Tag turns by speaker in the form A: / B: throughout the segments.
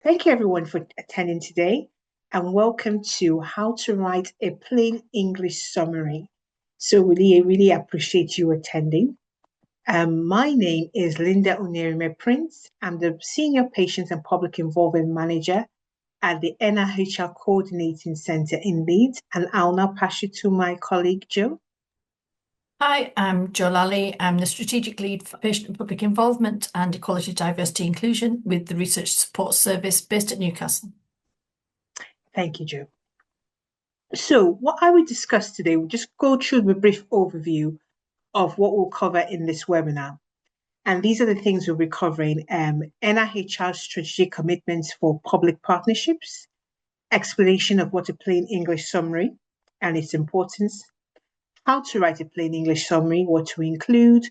A: Thank you everyone for attending today and welcome to How to Write a Plain English Summary. So really appreciate you attending. My name is Linda Onerime Prince. I'm the Senior Patients and Public Involvement Manager at the NIHR Coordinating Center in Leeds, and I'll now pass you to my colleague, Joe.
B: Hi, I'm Jo Lally. I'm the Strategic Lead for Patient and Public Involvement and Equality, Diversity, Inclusion with the Research Support Service based at Newcastle.
A: Thank you, Joe. So what I will discuss today, we'll just go through the brief overview of what we'll cover in this webinar. And these are the things we'll be covering: NIHR strategic commitments for public partnerships, explanation of what a plain English summary and its importance, how to write a plain English summary, what to include.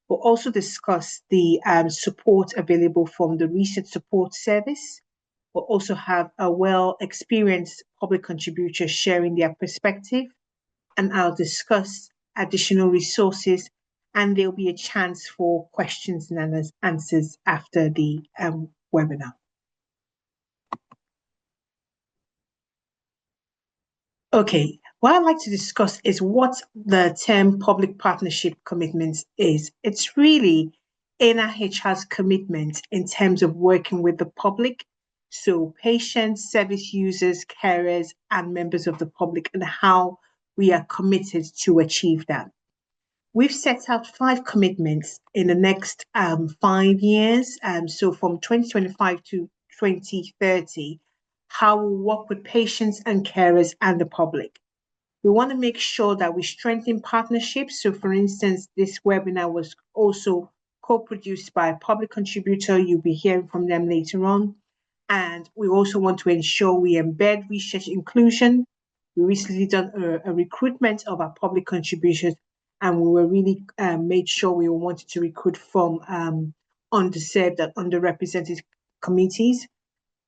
A: We'll also discuss the support available from the Research Support Service. We'll also have a well-experienced public contributor sharing their perspective, and I'll discuss additional resources, and there'll be a chance for questions and answers after the webinar. Okay, what I'd like to discuss is what the term public partnership commitments is. It's really NIHR's commitment in terms of working with the public, so patients, service users, carers, and members of the public, and how we are committed to achieve that. We've set out 5 commitments in the next 5 years, so from 2025 to 2030, how we work with patients and carers and the public. We want to make sure that we strengthen partnerships. So for instance, this webinar was also co-produced by a public contributor. You'll be hearing from them later on. And we also want to ensure we embed research inclusion. We recently done a recruitment of our public contributors, and we were really made sure we wanted to recruit from underserved and underrepresented communities.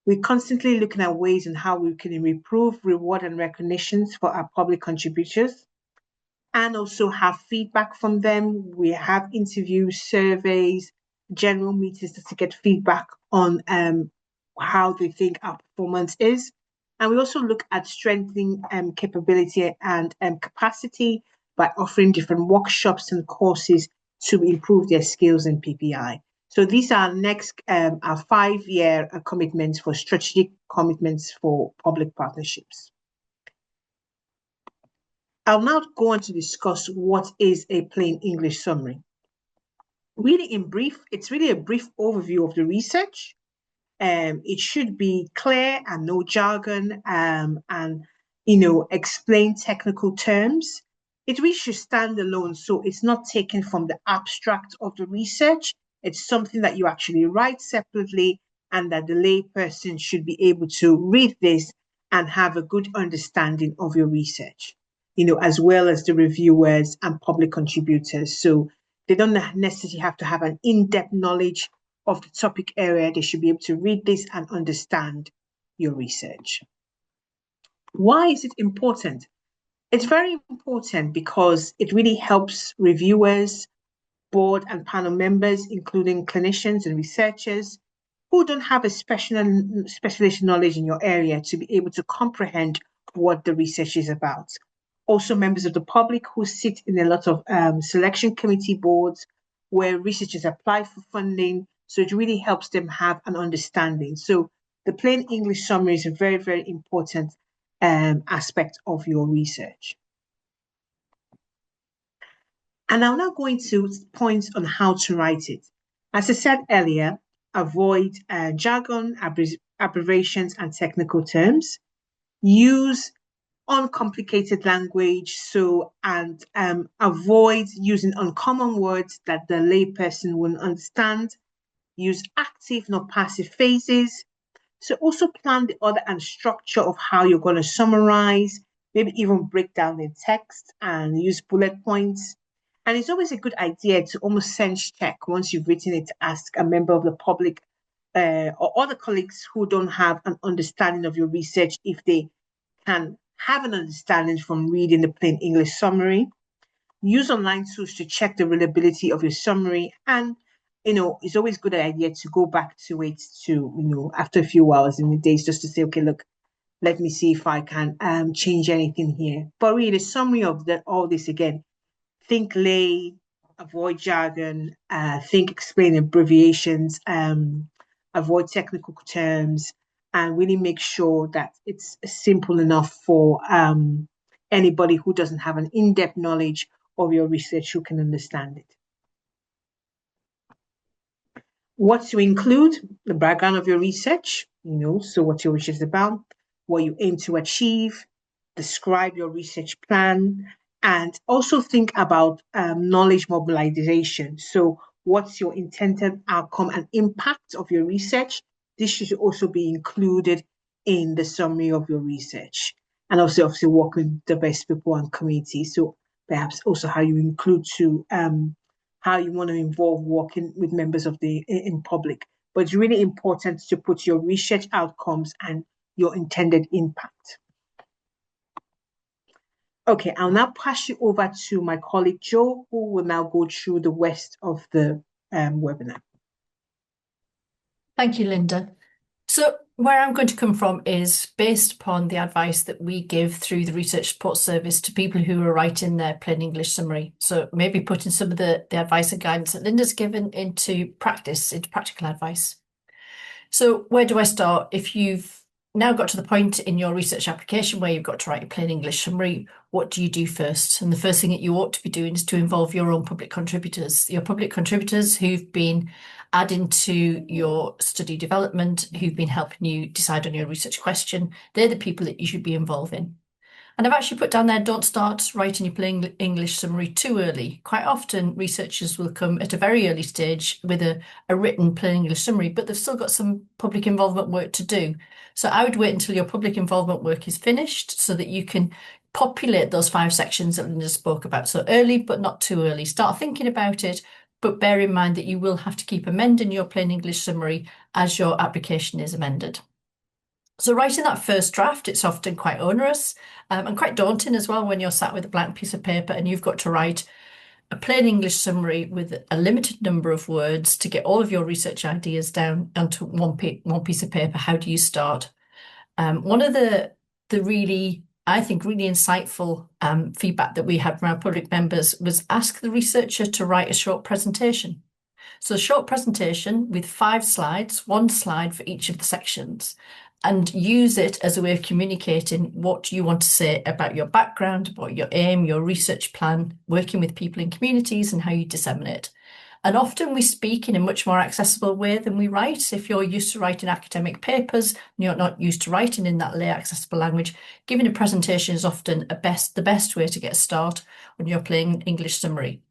A: We're constantly looking at ways and how we can improve reward and recognitions for our public contributors, and also have feedback from them. We have interviews, surveys, general meetings to get feedback on how they think our performance is. And we also look at strengthening capability and capacity by offering different workshops and courses to improve their skills in PPI. So these are next our 5-year commitments for strategic commitments for public partnerships. I'll now go on to discuss what is a plain English summary. Really in brief, it's really a brief overview of the research. It should be clear and no jargon, and explain technical terms. It really should stand alone, so it's not taken from the abstract of the research. It's something that you actually write separately, and that the layperson should be able to read this and have a good understanding of your research, as well as the reviewers and public contributors. So they don't necessarily have to have an in-depth knowledge of the topic area. They should be able to read this and understand your research. Why is it important? It's very important because it really helps reviewers, board and panel members, including clinicians and researchers who don't have a specialist knowledge in your area, to be able to comprehend what the research is about. Also, members of the public who sit in a lot of selection committee boards where researchers apply for funding. So it really helps them have an understanding. So the plain English summary is a very, very important aspect of your research. And I'm now going to points on how to write it. As I said earlier, avoid jargon, abbreviations, and technical terms. Use uncomplicated language, and avoid using uncommon words that the layperson wouldn't understand. Use active, not passive phases. So also plan the order and structure of how you're going to summarize, maybe even break down the text and use bullet points. And it's always a good idea to almost sense check once you've written it, to ask a member of the public or other colleagues who don't have an understanding of your research if they can have an understanding from reading the plain English summary. Use online tools to check the reliability of your summary, and it's always a good idea to go back to it after a few hours in the days just to say, okay, look, let me see if I can change anything here. But really, the summary of all this again, think lay, avoid jargon, think explain abbreviations, avoid technical terms, and really make sure that it's simple enough for anybody who doesn't have an in-depth knowledge of your research who can understand it. What to include, the background of your research, so what your research is about, what you aim to achieve, describe your research plan, and also think about knowledge mobilization. So what's your intended outcome and impact of your research? This should also be included in the summary of your research. And also, obviously, work with the best people and communities. So perhaps also how you include how you want to involve working with members of in public. But it's really important to put your research outcomes and your intended impact. Okay, I'll now pass you over to my colleague Joe, who will now go through the rest of the webinar.
B: Thank you, Linda. So where I'm going to come from is based upon the advice that we give through the Research Support Service to people who are writing their plain English summary. So maybe putting some of the advice and guidance that Linda's given into practice, into practical advice. So where do I start? If you've now got to the point in your research application where you've got to write a plain English summary, what do you do first? And the first thing that you ought to be doing is to involve your own public contributors, who've been adding to your study development, who've been helping you decide on your research question. They're the people that you should be involving. And I've actually put down there, don't start writing your plain English summary too early. Quite often, researchers will come at a very early stage with a written plain English summary, but they've still got some public involvement work to do. So I would wait until your public involvement work is finished so that you can populate those 5 sections that Linda spoke about. So early, but not too early. Start thinking about it, but bear in mind that you will have to keep amending your plain English summary as your application is amended. So writing that first draft, it's often quite onerous and quite daunting as well when you're sat with a blank piece of paper and you've got to write a plain English summary with a limited number of words to get all of your research ideas down onto one piece of paper. How do you start? One of the really, I think, really insightful feedback that we had from our public members was ask the researcher to write a short presentation. So a short presentation with 5 slides, 1 slide for each of the sections, and use it as a way of communicating what you want to say about your background, about your aim, your research plan, working with people in communities and how you disseminate. And often we speak in a much more accessible way than we write. If you're used to writing academic papers and you're not used to writing in that lay accessible language, giving a presentation is often the best way to get a start on your plain English summary.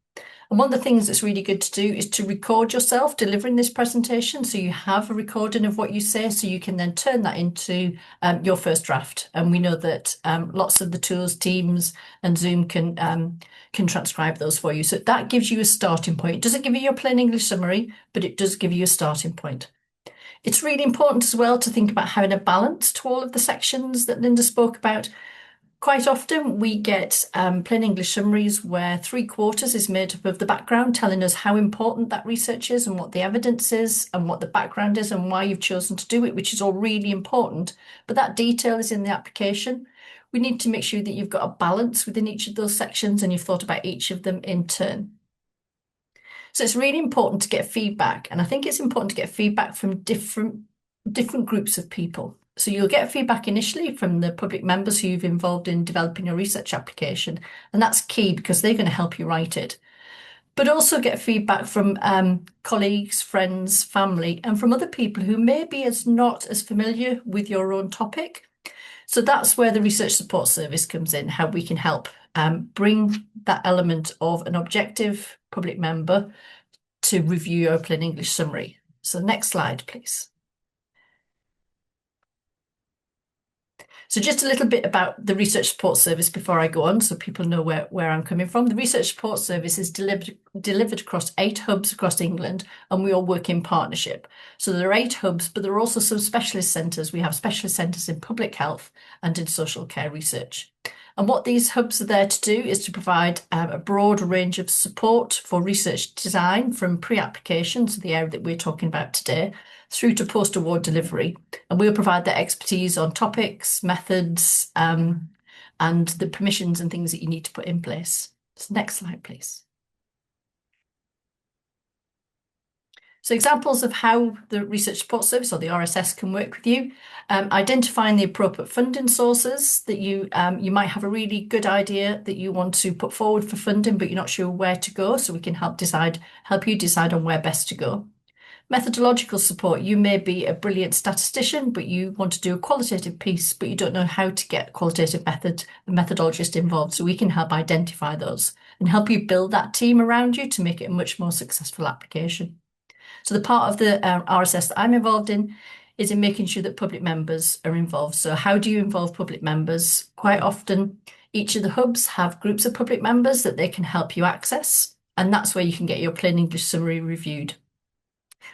B: And one of the things that's really good to do is to record yourself delivering this presentation. So you have a recording of what you say, so you can then turn that into your first draft. And we know that lots of the tools, Teams and Zoom can transcribe those for you. So that gives you a starting point. It doesn't give you your plain English summary, but it does give you a starting point. It's really important as well to think about having a balance to all of the sections that Linda spoke about. Quite often we get plain English summaries where 3/4 is made up of the background, telling us how important that research is and what the evidence is and what the background is and why you've chosen to do it, which is all really important. But that detail is in the application. We need to make sure that you've got a balance within each of those sections and you've thought about each of them in turn. So it's really important to get feedback. And I think it's important to get feedback from different groups of people. So you'll get feedback initially from the public members who you've involved in developing your research application. And that's key because they're going to help you write it. But also get feedback from colleagues, friends, family, and from other people who maybe is not as familiar with your own topic. So that's where the Research Support Service comes in, how we can help bring that element of an objective public member to review your plain English summary. So next slide, please. So just a little bit about the Research Support Service before I go on, so people know where I'm coming from. The Research Support Service is delivered across 8 hubs across England, and we all work in partnership. So there are 8 hubs, but there are also some specialist centres. We have specialist centres in public health and in social care research. And what these hubs are there to do is to provide a broad range of support for research design from pre-application, so the area that we're talking about today, through to post-award delivery. And we'll provide the expertise on topics, methods, and the permissions and things that you need to put in place. So next slide, please. So examples of how the Research Support Service or the RSS can work with you, identifying the appropriate funding sources that you might have a really good idea that you want to put forward for funding, but you're not sure where to go. So we can help you decide on where best to go. Methodological support. You may be a brilliant statistician, but you want to do a qualitative piece, but you don't know how to get a qualitative methodologist involved. So we can help identify those and help you build that team around you to make it a much more successful application. So the part of the RSS that I'm involved in is in making sure that public members are involved. So how do you involve public members? Quite often, each of the hubs have groups of public members that they can help you access, and that's where you can get your plain English summary reviewed.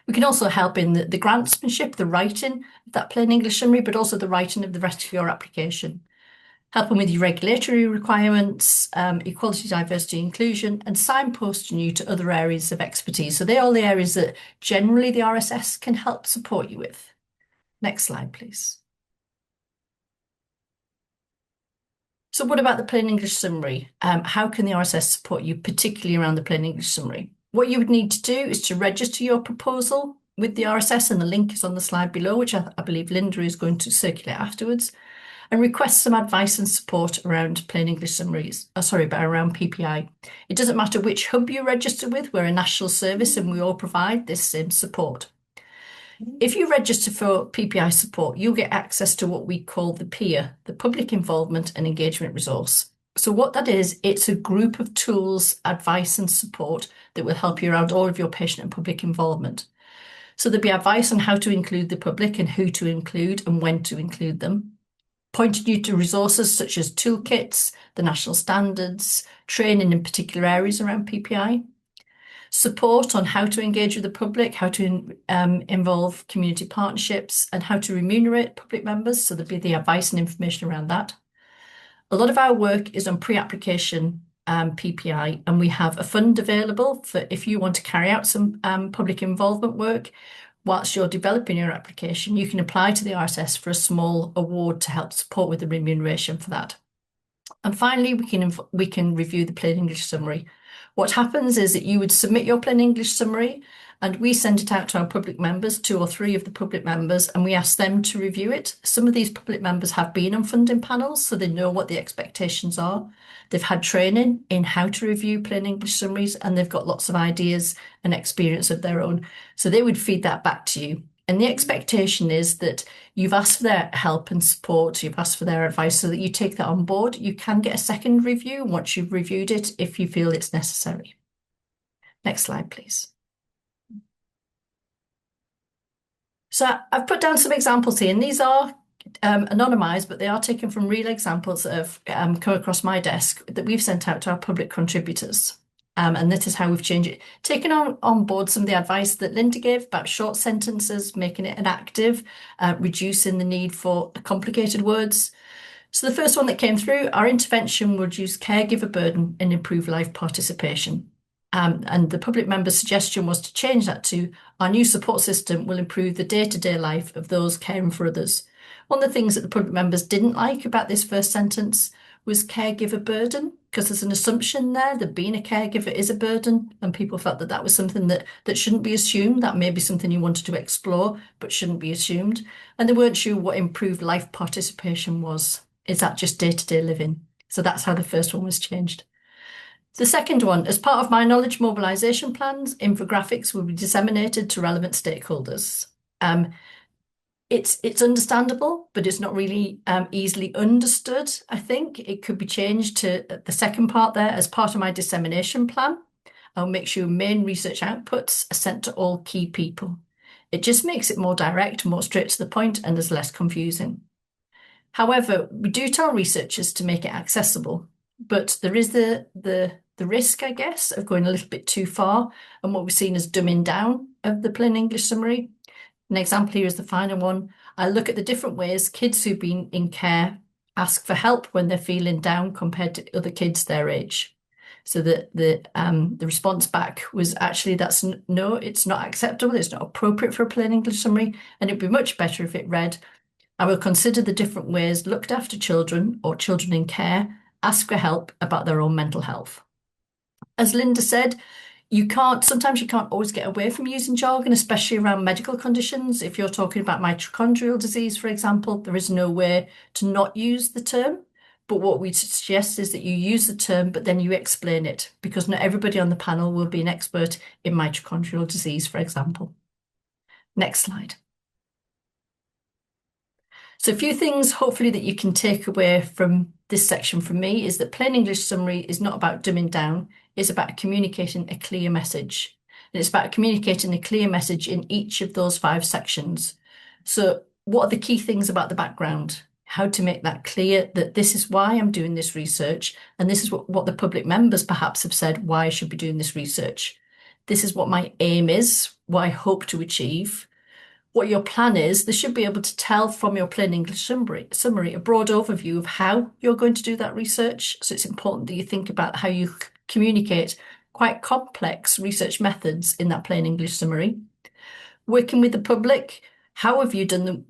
B: We can also help in the grantsmanship, the writing of that plain English summary, but also the writing of the rest of your application. Helping with your regulatory requirements, equality, diversity, inclusion, and signposting you to other areas of expertise. So they're all the areas that generally the RSS can help support you with. Next slide, please. So what about the plain English summary? How can the RSS support you, particularly around the plain English summary? What you would need to do is to register your proposal with the RSS, and the link is on the slide below, which I believe Linda is going to circulate afterwards, and request some advice and support around plain English summaries, but around PPI. It doesn't matter which hub you register with, we're a national service and we all provide this same support. If you register for PPI support, you'll get access to what we call the PEER, the Public Involvement and Engagement Resource. So what that is, it's a group of tools, advice and support that will help you around all of your patient and public involvement. So there'll be advice on how to include the public and who to include and when to include them, pointing you to resources such as toolkits, the national standards, training in particular areas around PPI, support on how to engage with the public, how to involve community partnerships, and how to remunerate public members. So there'll be the advice and information around that. A lot of our work is on pre-application PPI, and we have a fund available for if you want to carry out some public involvement work. Whilst you're developing your application, you can apply to the RSS for a small award to help support with the remuneration for that. And finally, we can review the plain English summary. What happens is that you would submit your plain English summary and we send it out to our public members, 2 or 3 of the public members, and we ask them to review it. Some of these public members have been on funding panels, so they know what the expectations are. They've had training in how to review plain English summaries, and they've got lots of ideas and experience of their own. So they would feed that back to you. And the expectation is that you've asked for their help and support, you've asked for their advice, so that you take that on board. You can get a second review once you've reviewed it if you feel it's necessary. Next slide, please. So I've put down some examples here, and these are anonymised, but they are taken from real examples that have come across my desk that we've sent out to our public contributors. And this is how we've changed it. Taken on board some of the advice that Linda gave about short sentences, making it inactive, reducing the need for complicated words. So the first one that came through, our intervention will reduce caregiver burden and improve life participation. And the public member's suggestion was to change that to, our new support system will improve the day-to-day life of those caring for others. One of the things that the public members didn't like about this first sentence was caregiver burden, because there's an assumption there that being a caregiver is a burden, and people felt that that was something that shouldn't be assumed. That may be something you wanted to explore, but shouldn't be assumed. And they weren't sure what improved life participation was. Is that just day-to-day living? So that's how the first one was changed. The second one, as part of my knowledge mobilisation plans, infographics will be disseminated to relevant stakeholders. It's understandable, but it's not really easily understood, I think. It could be changed to the second part there, as part of my dissemination plan. I'll make sure main research outputs are sent to all key people. It just makes it more direct, more straight to the point, and is less confusing. However, we do tell researchers to make it accessible, but there is the risk, I guess, of going a little bit too far and what we've seen as dumbing down of the plain English summary. An example here is the final one. I look at the different ways kids who've been in care ask for help when they're feeling down compared to other kids their age. So the response back was actually no, it's not acceptable, it's not appropriate for a plain English summary, and it'd be much better if it read, I will consider the different ways looked after children or children in care ask for help about their own mental health. As Linda said, sometimes you can't always get away from using jargon, especially around medical conditions. If you're talking about mitochondrial disease, for example, there is no way to not use the term. But what we suggest is that you use the term, but then you explain it, because not everybody on the panel will be an expert in mitochondrial disease, for example. Next slide. So a few things, hopefully, that you can take away from this section from me is that plain English summary is not about dumbing down, it's about communicating a clear message. And it's about communicating a clear message in each of those 5 sections. So what are the key things about the background? How to make that clear that this is why I'm doing this research, and this is what the public members perhaps have said why I should be doing this research. This is what my aim is, what I hope to achieve, what your plan is. They should be able to tell from your plain English summary a broad overview of how you're going to do that research. So it's important that you think about how you communicate quite complex research methods in that plain English summary. Working with the public, how have you done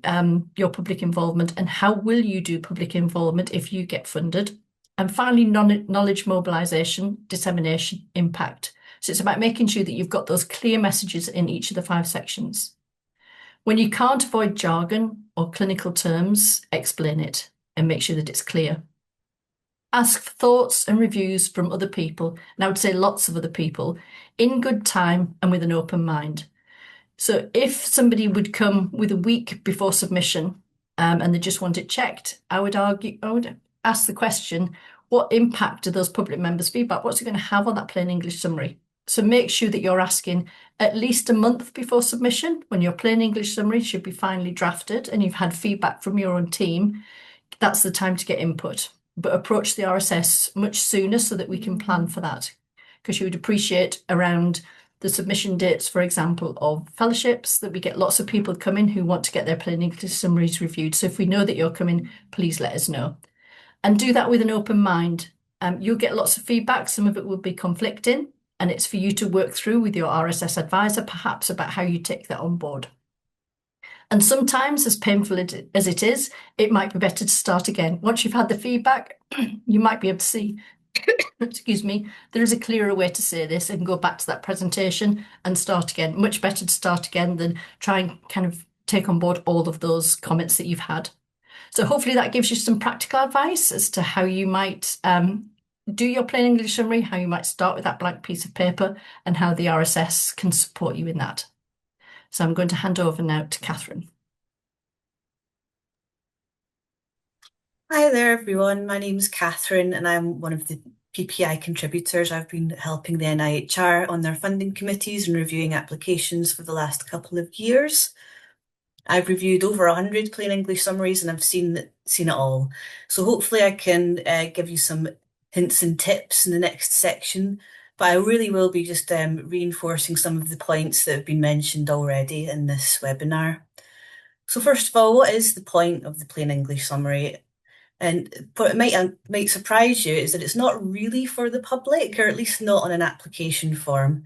B: your public involvement, and how will you do public involvement if you get funded? And finally, knowledge mobilisation, dissemination, impact. So it's about making sure that you've got those clear messages in each of the 5 sections. When you can't avoid jargon or clinical terms, explain it and make sure that it's clear. Ask for thoughts and reviews from other people, and I would say lots of other people, in good time and with an open mind. So if somebody would come with a week before submission and they just want it checked, I would ask the question, what impact do those public members' feedback, what's it going to have on that plain English summary? So make sure that you're asking at least a month before submission, when your plain English summary should be finally drafted and you've had feedback from your own team. That's the time to get input. But approach the RSS much sooner so that we can plan for that. Because you would appreciate around the submission dates, for example, of fellowships, that we get lots of people coming who want to get their plain English summaries reviewed. So if we know that you're coming, please let us know. And do that with an open mind. You'll get lots of feedback. Some of it will be conflicting, and it's for you to work through with your RSS advisor, perhaps about how you take that on board. And sometimes, as painful as it is, it might be better to start again. Once you've had the feedback, you might be able to see, excuse me, there is a clearer way to say this and go back to that presentation and start again. Much better to start again than try and kind of take on board all of those comments that you've had. So hopefully that gives you some practical advice as to how you might do your plain English summary, how you might start with that blank piece of paper, and how the RSS can support you in that. So I'm going to hand over now to Catherine.
C: Hi there, everyone. My name's Catherine, and I'm one of the PPI contributors. I've been helping the NIHR on their funding committees and reviewing applications for the last couple of years. I've reviewed over 100 plain English summaries, and I've seen it all. So hopefully I can give you some hints and tips in the next section. But I really will be just reinforcing some of the points that have been mentioned already in this webinar. So first of all, what is the point of the plain English summary? And what might surprise you is that it's not really for the public, or at least not on an application form.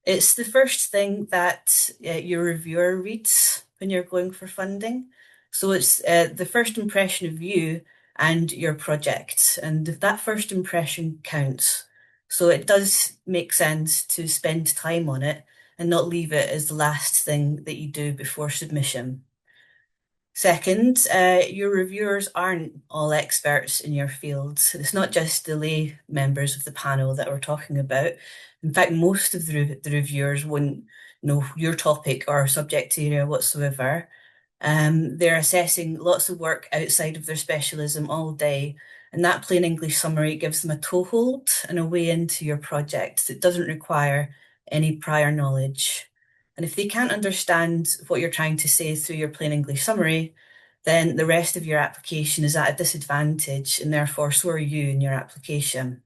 C: It's the first thing that your reviewer reads when you're going for funding. So it's the first impression of you and your project, and that first impression counts. So it does make sense to spend time on it and not leave it as the last thing that you do before submission. Second, your reviewers aren't all experts in your field. It's not just the lay members of the panel that we're talking about. In fact, most of the reviewers wouldn't know your topic or subject area whatsoever. They're assessing lots of work outside of their specialism all day, and that plain English summary gives them a toehold and a way into your project that doesn't require any prior knowledge. And if they can't understand what you're trying to say through your plain English summary, then the rest of your application is at a disadvantage, and therefore so are you in your application.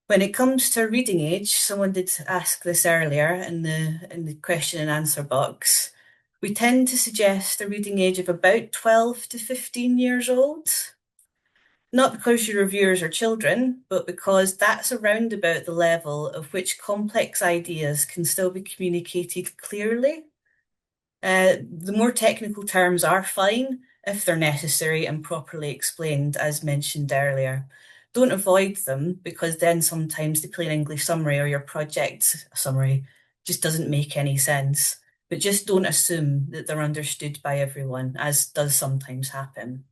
C: When it comes to reading age, someone did ask this earlier in the question and answer box. We tend to suggest a reading age of about 12 to 15 years old. Not because your reviewers are children, but because that's around about the level of which complex ideas can still be communicated clearly. The more technical terms are fine if they're necessary and properly explained, as mentioned earlier. Don't avoid them, because then sometimes the plain English summary or your project summary just doesn't make any sense. But just don't assume that they're understood by everyone, as does sometimes happen.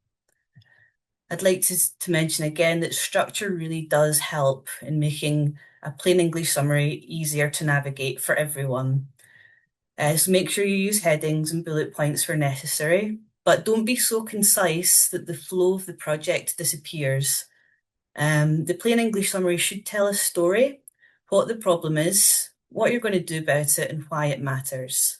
C: I'd like to mention again that structure really does help in making a plain English summary easier to navigate for everyone. So make sure you use headings and bullet points where necessary, but don't be so concise that the flow of the project disappears. The plain English summary should tell a story, what the problem is, what you're going to do about it, and why it matters.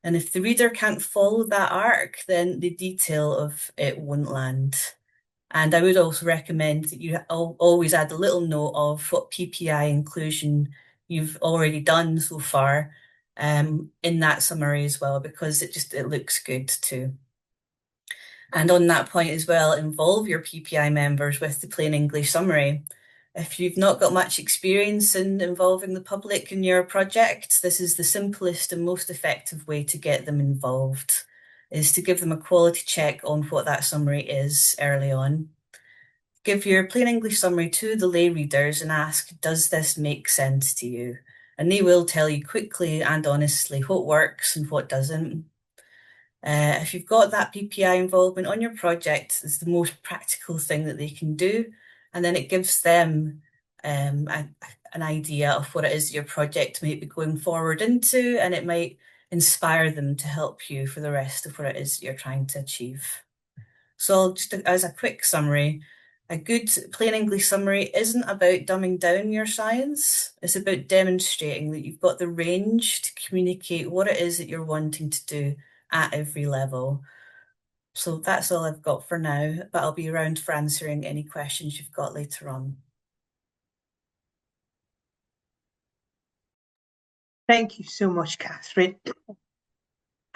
C: And if the reader can't follow that arc, then the detail of it won't land. And I would also recommend that you always add a little note of what PPI inclusion you've already done so far in that summary as well, because it looks good too. And on that point as well, involve your PPI members with the plain English summary. If you've not got much experience in involving the public in your project, this is the simplest and most effective way to get them involved, is to give them a quality check on what that summary is early on. Give your plain English summary to the lay readers and ask, does this make sense to you? And they will tell you quickly and honestly what works and what doesn't. If you've got that PPI involvement on your project, it's the most practical thing that they can do. And then it gives them an idea of what it is your project might be going forward into, and it might inspire them to help you for the rest of what it is you're trying to achieve. So just as a quick summary, a good plain English summary isn't about dumbing down your science. It's about demonstrating that you've got the range to communicate what it is that you're wanting to do at every level. So that's all I've got for now, but I'll be around for answering any questions you've got later on.
A: Thank you so much, Catherine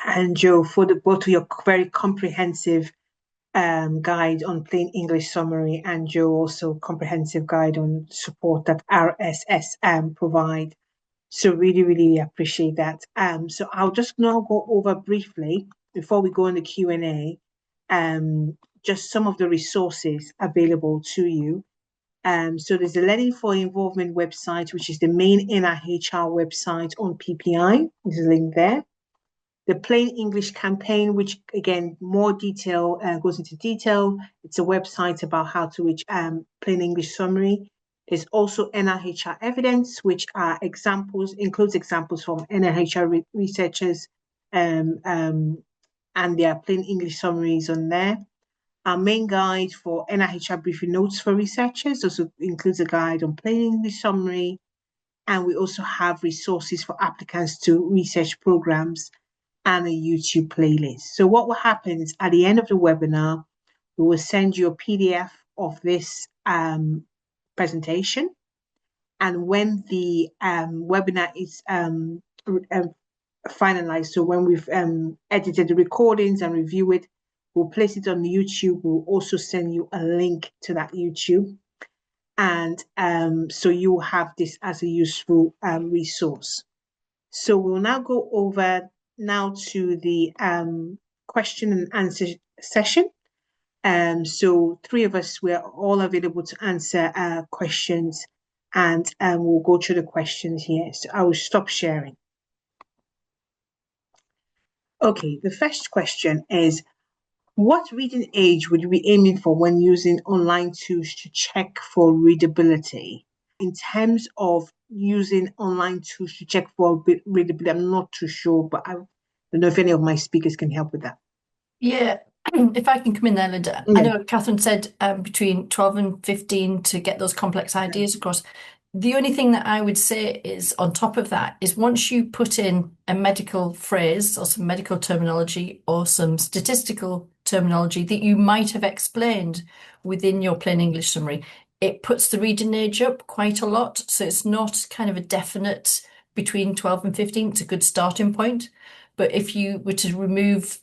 A: and Joe, for both of your very comprehensive guide on plain English summary, and Joe also comprehensive guide on support that RSS provide. So really appreciate that. So I'll just now go over briefly before we go in the Q&A, just some of the resources available to you. So there's the Learning for Involvement website, which is the main NIHR website on PPI. There's a link there. The Plain English campaign, which again, more detail goes into detail. It's a website about how to reach plain English summary. There's also NIHR evidence, which are includes examples from NIHR researchers, and there are plain English summaries on there. Our main guide for NIHR briefing notes for researchers also includes a guide on plain English summary. And we also have resources for applicants to research programs and a YouTube playlist. So what will happen is at the end of the webinar, we will send you a PDF of this presentation. And when the webinar is finalized, so when we've edited the recordings and review it, we'll place it on YouTube. We'll also send you a link to that YouTube. And so you will have this as a useful resource. So we'll now go over to the question and answer session. So three of us, we're all available to answer questions, and we'll go through the questions here. So I will stop sharing. Okay, the first question is, what reading age would you be aiming for when using online tools to check for readability? In terms of using online tools to check for readability, I'm not too sure, but I don't know if any of my speakers can help with that.
B: Yeah, if I can come in there, Linda. I know Catherine said between 12 and 15 to get those complex ideas across. The only thing that I would say is on top of that is once you put in a medical phrase or some medical terminology or some statistical terminology that you might have explained within your plain English summary, it puts the reading age up quite a lot. So it's not kind of a definite between 12 and 15. It's a good starting point. But if you were to remove,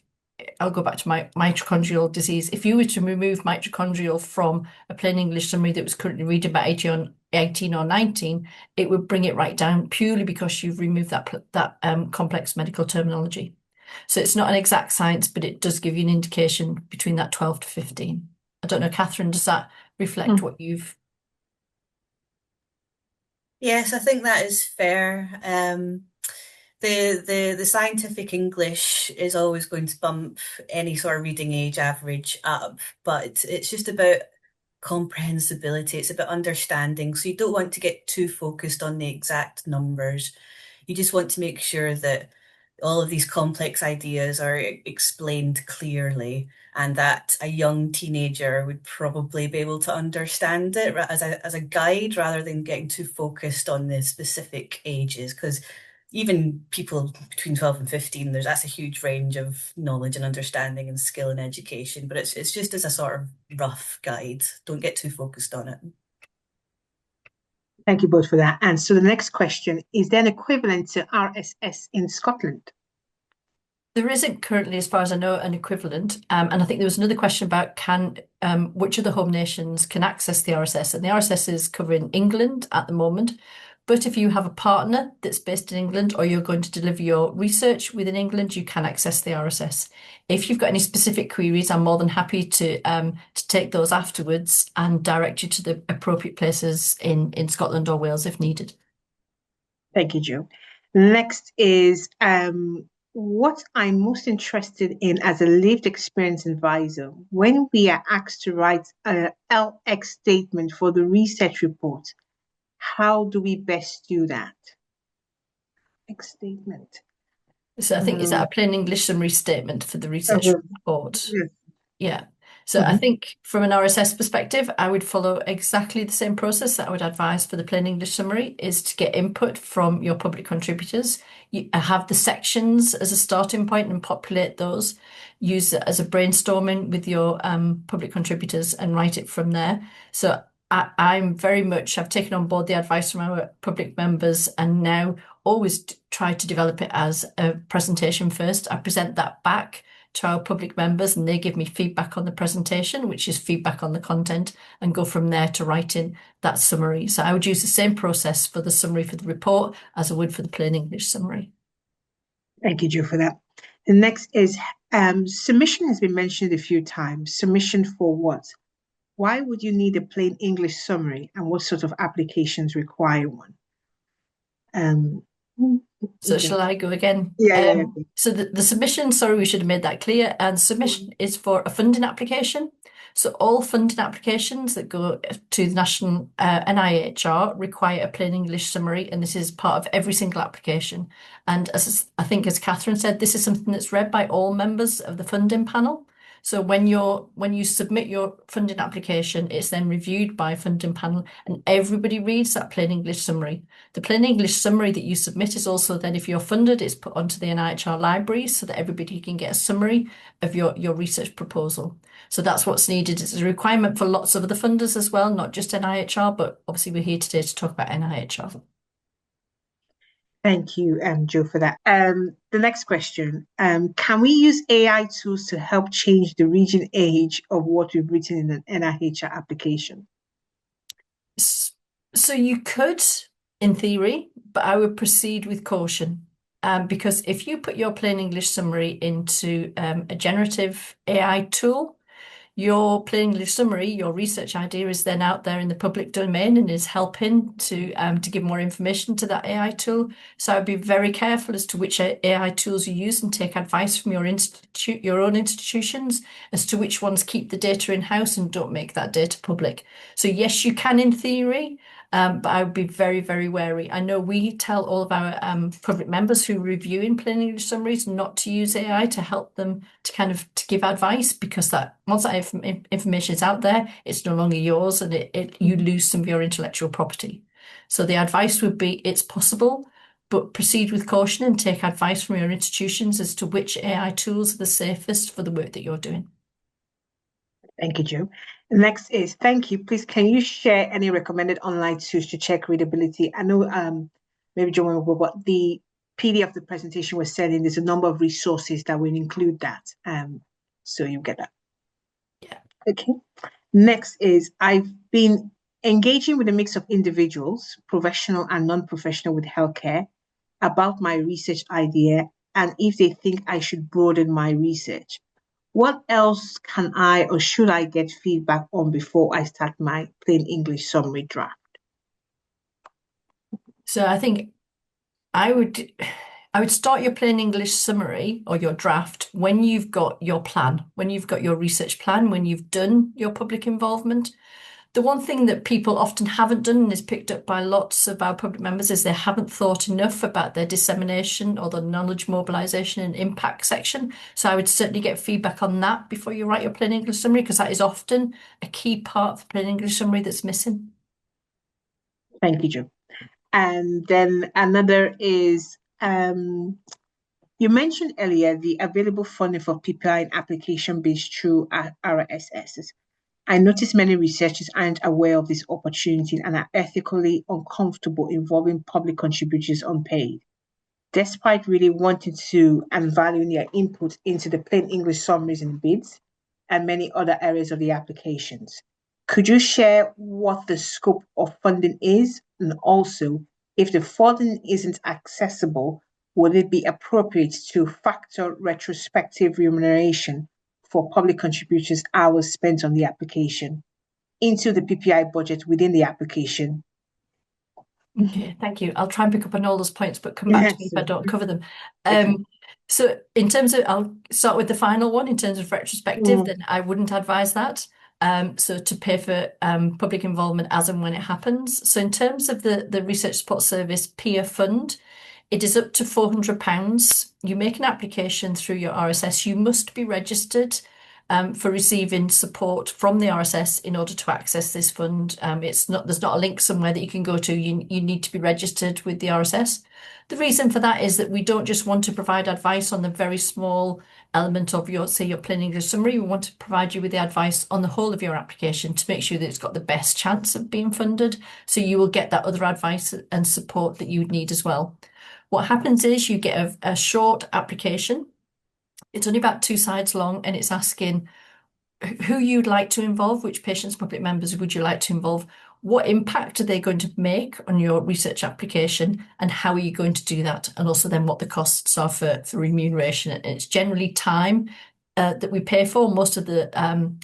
B: I'll go back to my mitochondrial disease. If you were to remove mitochondrial from a plain English summary that was currently reading about 18 or 19, it would bring it right down purely because you've removed that complex medical terminology. So it's not an exact science, but it does give you an indication between that 12 to 15. I don't know, Catherine, does that reflect what you've...
C: Yes, I think that is fair. The scientific English is always going to bump any sort of reading age average up, but it's just about comprehensibility. It's about understanding. So you don't want to get too focused on the exact numbers. You just want to make sure that all of these complex ideas are explained clearly and that a young teenager would probably be able to understand it as a guide rather than getting too focused on the specific ages. Because even people between 12 and 15, that's a huge range of knowledge and understanding and skill and education, but it's just as a sort of rough guide. Don't get too focused on it.
A: Thank you both for that. And so the next question, is there an equivalent to RSS in Scotland?
B: There isn't currently, as far as I know, an equivalent. And I think there was another question about which of the home nations can access the RSS. And the RSS is covering England at the moment. But if you have a partner that's based in England or you're going to deliver your research within England, you can access the RSS. If you've got any specific queries, I'm more than happy to take those afterwards and direct you to the appropriate places in Scotland or Wales if needed.
A: Thank you, Jo. Next is what I'm most interested in as a lived experience advisor. When we are asked to write a LX statement for the research report, how do we best do that? X statement.
B: So I think, is that a plain English summary statement for the research report?
A: Yes.
B: Yeah. So I think from an RSS perspective, I would follow exactly the same process that I would advise for the plain English summary, is to get input from your public contributors. You have the sections as a starting point and populate those. Use it as a brainstorming with your public contributors and write it from there. So I've taken on board the advice from our public members and now always try to develop it as a presentation first. I present that back to our public members and they give me feedback on the presentation, which is feedback on the content, and go from there to writing that summary. So I would use the same process for the summary for the report as I would for the plain English summary.
A: Thank you, Jo, for that. The next is submission has been mentioned a few times. Submission for what? Why would you need a plain English summary and what sort of applications require one?
B: So shall I go again?
A: Yeah.
B: So the submission, sorry, we should have made that clear. And submission is for a funding application. So all funding applications that go to the national NIHR require a plain English summary, and this is part of every single application. And as Catherine said, this is something that's read by all members of the funding panel. So when you submit your funding application, it's then reviewed by a funding panel and everybody reads that plain English summary. The plain English summary that you submit is also then, if you're funded, it's put onto the NIHR library so that everybody can get a summary of your research proposal. So that's what's needed. It's a requirement for lots of other funders as well, not just NIHR, but obviously we're here today to talk about NIHR.
A: Thank you, Jo, for that. The next question, can we use AI tools to help change the region age of what we've written in an NIHR application?
B: So you could, in theory, but I would proceed with caution. Because if you put your plain English summary into a generative AI tool, your plain English summary, your research idea is then out there in the public domain and is helping to give more information to that AI tool. So I'd be very careful as to which AI tools you use and take advice from your own institutions as to which ones keep the data in-house and don't make that data public. So yes, you can in theory, but I would be very, very wary. I know we tell all of our public members who review in plain English summaries not to use AI to help them to give advice, because once that information is out there, it's no longer yours and you lose some of your intellectual property. So the advice would be, it's possible, but proceed with caution and take advice from your institutions as to which AI tools are the safest for the work that you're doing.
A: Thank you, Jo. Next is, thank you. Please, can you share any recommended online tools to check readability? I know maybe Jo will go, but the PDF of the presentation we're sending, there's a number of resources that will include that. So you get that.
B: Yeah.
A: Okay. Next is, I've been engaging with a mix of individuals, professional and non-professional, with healthcare about my research idea and if they think I should broaden my research. What else can I or should I get feedback on before I start my plain English summary draft?
B: So I think I would start your plain English summary or your draft when you've got your plan, when you've got your research plan, when you've done your public involvement. The one thing that people often haven't done and is picked up by lots of our public members is they haven't thought enough about their dissemination or the knowledge mobilisation and impact section. So I would certainly get feedback on that before you write your plain English summary, because that is often a key part of the plain English summary that's missing.
A: Thank you, Jo. And then another is, you mentioned earlier the available funding for PPI and application based through RSSs. I notice many researchers aren't aware of this opportunity and are ethically uncomfortable involving public contributors unpaid, despite really wanting to and valuing their input into the plain English summaries and bids and many other areas of the applications. Could you share what the scope of funding is, and also, if the funding isn't accessible, would it be appropriate to factor retrospective remuneration for public contributors' hours spent on the application into the PPI budget within the application?
B: Okay, thank you. I'll try and pick up on all those points, but come back to me if I don't cover them.
A: Okay.
B: So in terms of, I'll start with the final one. In terms of retrospective, then I wouldn't advise that. So to pay for public involvement as and when it happens. So in terms of the Research Support Service peer fund, it is up to £400. You make an application through your RSS. You must be registered for receiving support from the RSS in order to access this fund. There's not a link somewhere that you can go to. You need to be registered with the RSS. The reason for that is that we don't just want to provide advice on the very small element of your plain English summary. We want to provide you with the advice on the whole of your application to make sure that it's got the best chance of being funded. So you will get that other advice and support that you would need as well. What happens is you get a short application. It's only about 2 sides long, and it's asking who you'd like to involve, which patients, public members would you like to involve, what impact are they going to make on your research application, and how are you going to do that, and also then what the costs are for remuneration. And it's generally time that we pay for. Most of the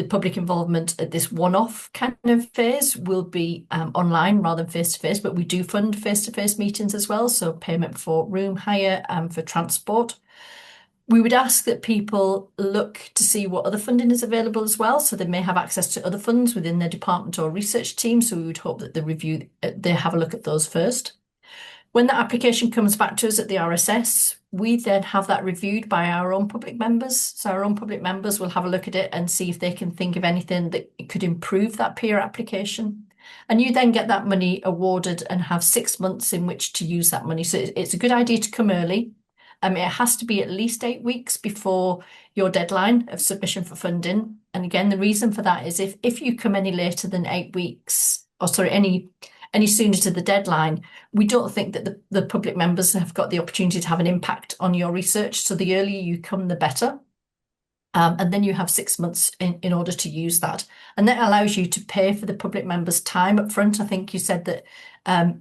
B: public involvement at this one-off kind of phase will be online rather than face-to-face, but we do fund face-to-face meetings as well, so payment for room hire and for transport. We would ask that people look to see what other funding is available as well, so they may have access to other funds within their department or research team, so we would hope that they have a look at those first. When that application comes back to us at the RSS, we then have that reviewed by our own public members. So our own public members will have a look at it and see if they can think of anything that could improve that peer application. And you then get that money awarded and have 6 months in which to use that money. So it's a good idea to come early. It has to be at least 8 weeks before your deadline of submission for funding. And again, the reason for that is if you come any later than 8 weeks, or sorry, any sooner to the deadline, we don't think that the public members have got the opportunity to have an impact on your research. So the earlier you come, the better. And then you have 6 months in order to use that. And that allows you to pay for the public members' time up front. I think you said that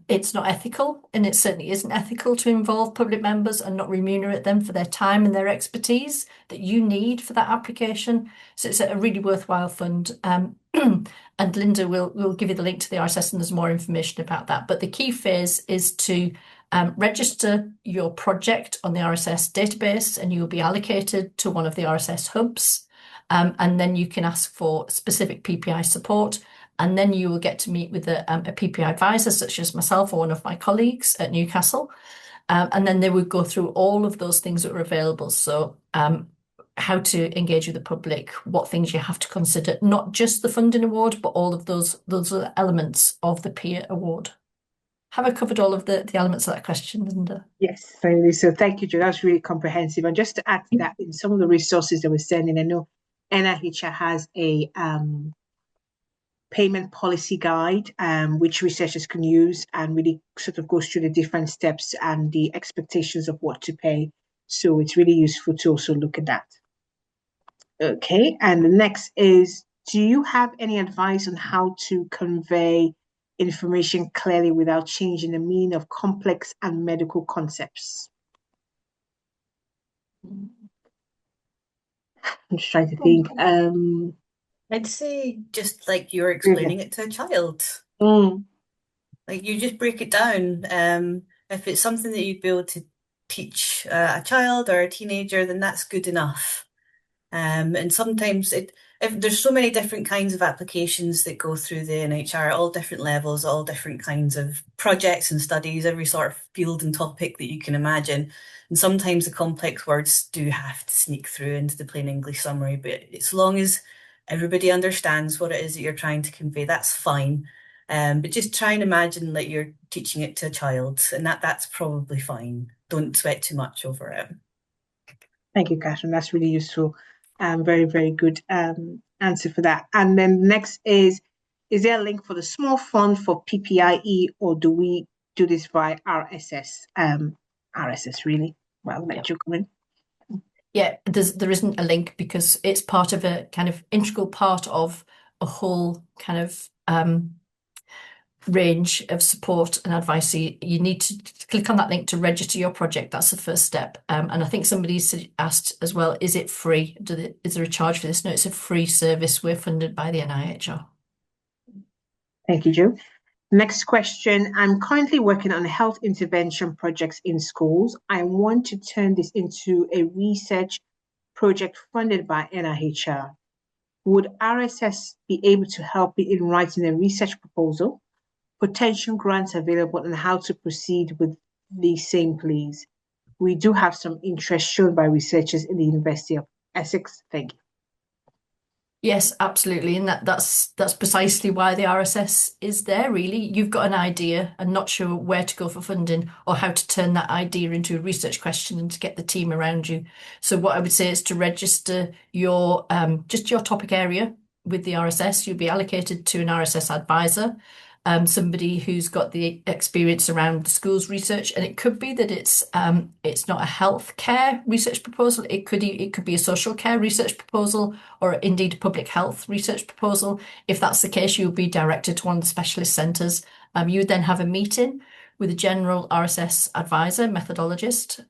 B: it's not ethical, and it certainly isn't ethical to involve public members and not remunerate them for their time and their expertise that you need for that application. So it's a really worthwhile fund. And Linda will give you the link to the RSS, and there's more information about that. But the key phase is to register your project on the RSS database, and you will be allocated to one of the RSS hubs. And then you can ask for specific PPI support. And then you will get to meet with a PPI advisor, such as myself or one of my colleagues at Newcastle. And then they would go through all of those things that are available. So how to engage with the public, what things you have to consider, not just the funding award, but all of those are elements of the peer award. Have I covered all of the elements of that question, Linda?
A: Yes, finally. So thank you, Jo. That's really comprehensive. And just to add to that, in some of the resources that we're sending, I know NIHR has a payment policy guide, which researchers can use and really sort of goes through the different steps and the expectations of what to pay. So it's really useful to also look at that. Okay, and the next is, do you have any advice on how to convey information clearly without changing the meaning of complex and medical concepts? I'm just trying to think.
C: I'd say just like you're explaining it to a child.
A: Mm,
C: Like you just break it down. If it's something that you'd be able to teach a child or a teenager, then that's good enough. And sometimes if there's so many different kinds of applications that go through the NIHR, all different levels, all different kinds of projects and studies, every sort of field and topic that you can imagine. And sometimes the complex words do have to sneak through into the plain English summary, but as long as everybody understands what it is that you're trying to convey, that's fine. But just try and imagine that you're teaching it to a child, and that's probably fine. Don't sweat too much over it.
A: thank you, Catherine. That's really useful. Very, very good answer for that. And then next is there a link for the small fund for PPIE, or do we do this via RSS? RSS, really? Well, I'll let you come in.
B: Yeah, there isn't a link because it's part of a kind of integral part of a whole kind of range of support and advice. So you need to click on that link to register your project. That's the first step. And I think somebody asked as well, is it free? Is there a charge for this? No, it's a free service. We're funded by the NIHR.
A: Thank you, Jo. Next question. I'm currently working on health intervention projects in schools. I want to turn this into a research project funded by NIHR. Would RSS be able to help me in writing a research proposal? Potential grants available and how to proceed with the same, please. We do have some interest shown by researchers in the University of Essex. Thank you.
B: Yes, absolutely. And that's precisely why the RSS is there, really. You've got an idea and not sure where to go for funding or how to turn that idea into a research question and to get the team around you. So what I would say is to register your just your topic area with the RSS. You'll be allocated to an RSS advisor, somebody who's got the experience around the schools research, and it could be that it's not a healthcare research proposal. It could be a social care research proposal, or indeed a public health research proposal. If that's the case, you'll be directed to one of the specialist centres. You would then have a meeting with a general RSS advisor, methodologist.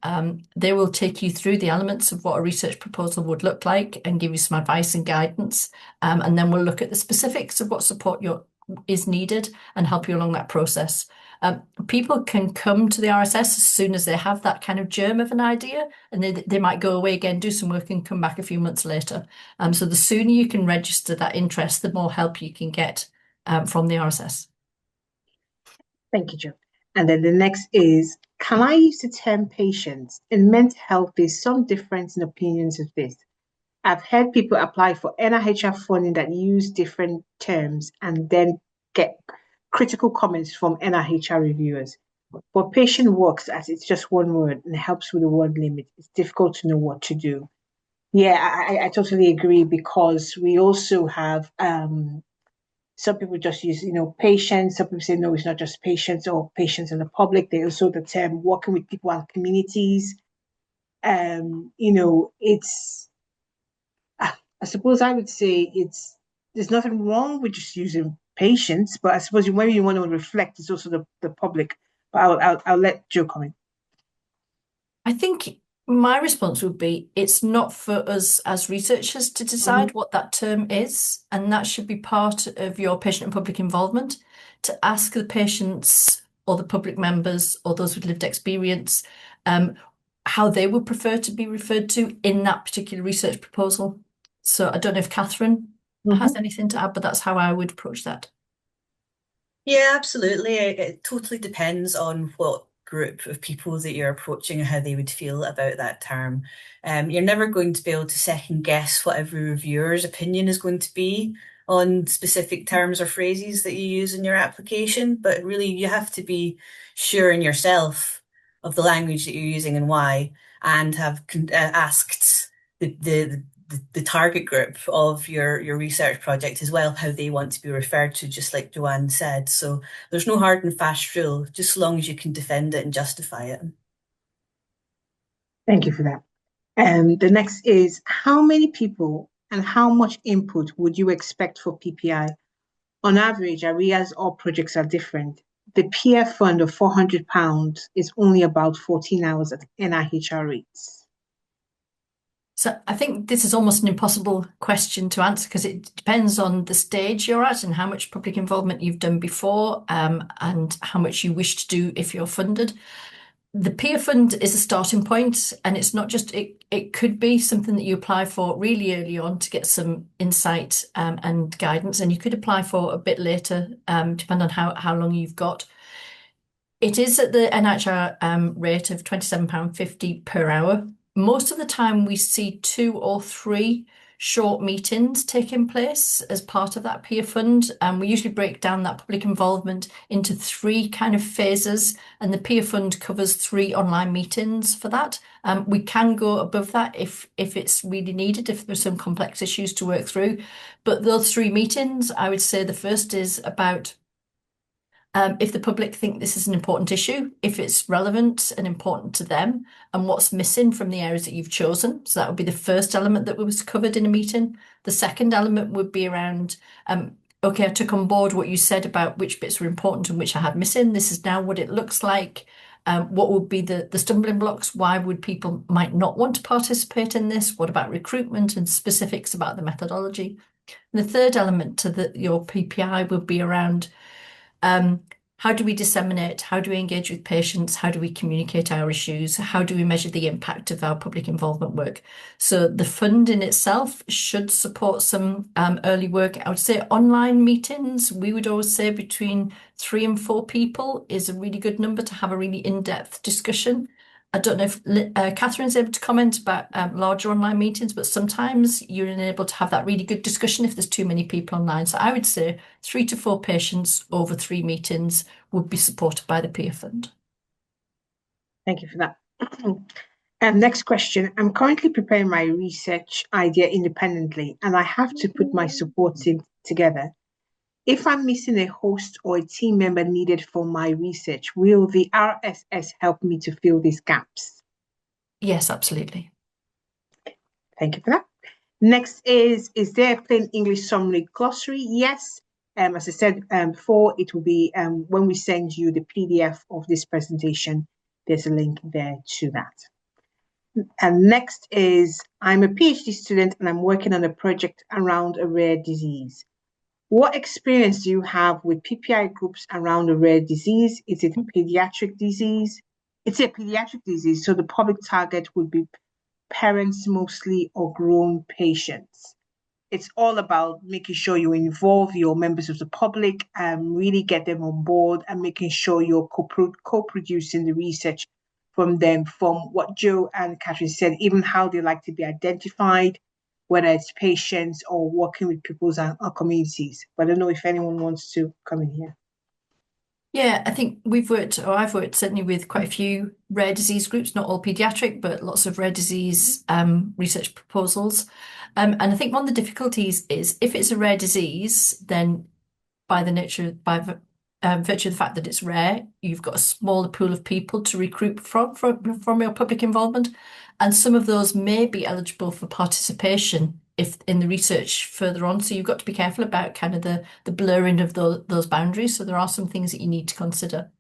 B: They will take you through the elements of what a research proposal would look like and give you some advice and guidance. And then we'll look at the specifics of what support is needed and help you along that process. People can come to the RSS as soon as they have that kind of germ of an idea, and they might go away again, do some work and come back a few months later. So the sooner you can register that interest, the more help you can get from the RSS.
A: Thank you, Jo. And then the next is, can I use the term patients? In mental health, there's some difference in opinions of this. I've heard people apply for NIHR funding that use different terms and then get critical comments from NIHR reviewers. But patient works as it's just one word and helps with the word limit. It's difficult to know what to do. Yeah, I totally agree, because we also have some people just use, patients. Some people say, no, it's not just patients or patients in the public. They also the term working with people and communities. It's I suppose I would say there's nothing wrong with just using patients, but I suppose when you want to reflect, it's also the public. But I'll let Jo comment.
B: I think my response would be it's not for us as researchers to decide what that term is, and that should be part of your patient and public involvement, to ask the patients or the public members or those with lived experience how they would prefer to be referred to in that particular research proposal. So I don't know if Catherine has anything to add, but that's how I would approach that.
C: Yeah, absolutely. It totally depends on what group of people that you're approaching and how they would feel about that term. You're never going to be able to second guess what every reviewer's opinion is going to be on specific terms or phrases that you use in your application, but really you have to be sure in yourself of the language that you're using and why, and have asked the the target group of your research project as well, how they want to be referred to, just like Joanne said. So there's no hard and fast rule, just as long as you can defend it and justify it.
A: Thank you for that. The next is, how many people and how much input would you expect for PPI? On average, areas or projects are different. The peer fund of £400 is only about 14 hours at NIHR rates.
B: So I think this is almost an impossible question to answer because it depends on the stage you're at and how much public involvement you've done before, and how much you wish to do if you're funded. The peer fund is a starting point, and it's not just it could be something that you apply for really early on to get some insight and guidance, and you could apply for a bit later, depending on how long you've got. It is at the NIHR rate of £27.50 per hour. Most of the time we see 2 or 3 short meetings taking place as part of that peer fund. And we usually break down that public involvement into 3 kind of phases, and the peer fund covers 3 online meetings for that. We can go above that if it's really needed, if there's some complex issues to work through. But those 3 meetings, I would say the first is about if the public think this is an important issue, if it's relevant and important to them, and what's missing from the areas that you've chosen. So that would be the first element that was covered in a meeting. The second element would be around, okay, I took on board what you said about which bits were important and which I had missing. This is now what it looks like. What would be the stumbling blocks? Why would people might not want to participate in this? What about recruitment and specifics about the methodology? And the third element to your PPI would be around how do we disseminate? How do we engage with patients? How do we communicate our issues? How do we measure the impact of our public involvement work? So the fund in itself should support some early work. I would say online meetings, we would always say between 3 and 4 people is a really good number to have a really in-depth discussion. I don't know if Catherine's able to comment about larger online meetings, but sometimes you're unable to have that really good discussion if there's too many people online. So I would say 3 to 4 patients over 3 meetings would be supported by the peer fund.
A: Thank you for that. Next question. I'm currently preparing my research idea independently, and I have to put my support team together. If I'm missing a host or a team member needed for my research, will the RSS help me to fill these gaps?
B: Yes, absolutely.
A: Thank you for that. Next is there a plain English summary glossary? Yes. As I said before, it will be when we send you the PDF of this presentation, there's a link there to that. And next is, I'm a PhD student and I'm working on a project around a rare disease. What experience do you have with PPI groups around a rare disease? Is it a pediatric disease? It's a pediatric disease, so the public target would be parents mostly or grown patients. It's all about making sure you involve your members of the public and really get them on board and making sure you're co-producing the research from them, from what Joe and Catherine said, even how they like to be identified, whether it's patients or working with people's communities. But I don't know if anyone wants to come in here.
B: Yeah, I think I've worked certainly with quite a few rare disease groups, not all pediatric, but lots of rare disease research proposals. And I think one of the difficulties is if it's a rare disease, then by virtue of the fact that it's rare, you've got a smaller pool of people to recruit from your public involvement. And some of those may be eligible for participation if in the research further on. So you've got to be careful about kind of the blurring of those boundaries. So there are some things that you need to consider.